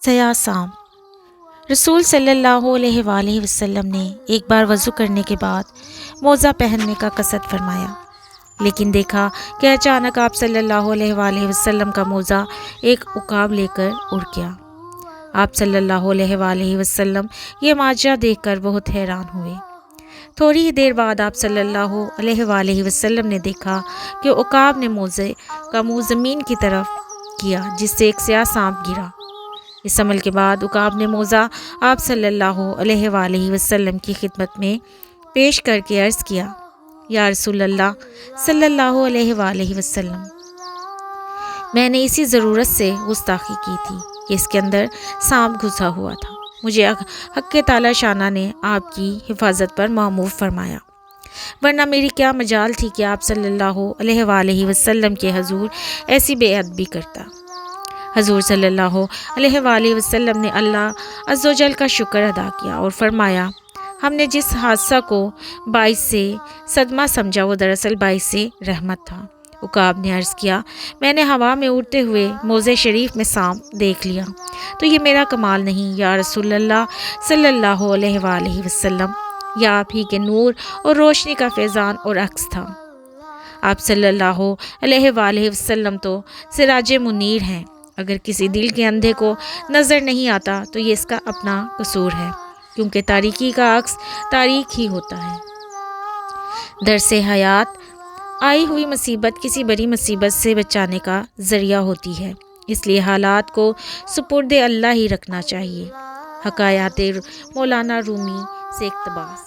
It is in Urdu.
سیاہ سام۔ رسول صلی اللہ علیہ وآلہ وسلم نے ایک بار وضو کرنے کے بعد موزہ پہننے کا قصد فرمایا، لیکن دیکھا کہ اچانک آپ صلی اللہ علیہ وآلہ وسلم کا موزہ ایک عقاب لے کر اڑ گیا۔ آپ صلی اللہ علیہ وآلہ وسلم یہ ماجرا دیکھ کر بہت حیران ہوئے۔ تھوڑی ہی دیر بعد آپ صلی اللہ علیہ وآلہ وسلم نے دیکھا کہ عقاب نے موزے کا منہ زمین کی طرف کیا، جس سے ایک سیاہ سانپ گرا۔ اس عمل کے بعد عقاب نے موزہ آپ صلی اللہ علیہ وآلہ وسلم کی خدمت میں پیش کر کے عرض کیا، یا رسول اللہ صلی اللہ علیہ وآلہ وسلم، میں نے اسی ضرورت سے گستاخی کی تھی کہ اس کے اندر سانپ گھسا ہوا تھا۔ مجھے حق تعالی شانہ نے آپ کی حفاظت پر مأمور فرمایا، ورنہ میری کیا مجال تھی کہ آپ صلی اللہ علیہ وآلہ وسلم کے حضور ایسی بے ادبی کرتا۔ حضور صلی اللہ علیہ وآلہ وسلم نے اللہ عز و جل کا شکر ادا کیا اور فرمایا، ہم نے جس حادثہ کو باعث سے صدمہ سمجھا وہ دراصل باعث رحمت تھا۔ عقاب نے عرض کیا، میں نے ہوا میں اڑتے ہوئے موزے شریف میں سانپ دیکھ لیا تو یہ میرا کمال نہیں، یا رسول اللہ صلی اللہ علیہ وآلہ وسلم، یہ آپ ہی کے نور اور روشنی کا فیضان اور عکس تھا۔ آپ صلی اللہ علیہ وآلہ وسلم تو سراج منیر ہیں، اگر کسی دل کے اندھے کو نظر نہیں آتا تو یہ اس کا اپنا قصور ہے، کیونکہ تاریکی کا عکس تاریک ہی ہوتا ہے۔ درس حیات، آئی ہوئی مصیبت کسی بڑی مصیبت سے بچانے کا ذریعہ ہوتی ہے، اس لیے حالات کو سپرد اللہ ہی رکھنا چاہیے۔ حکایات مولانا رومی سے اقتباس۔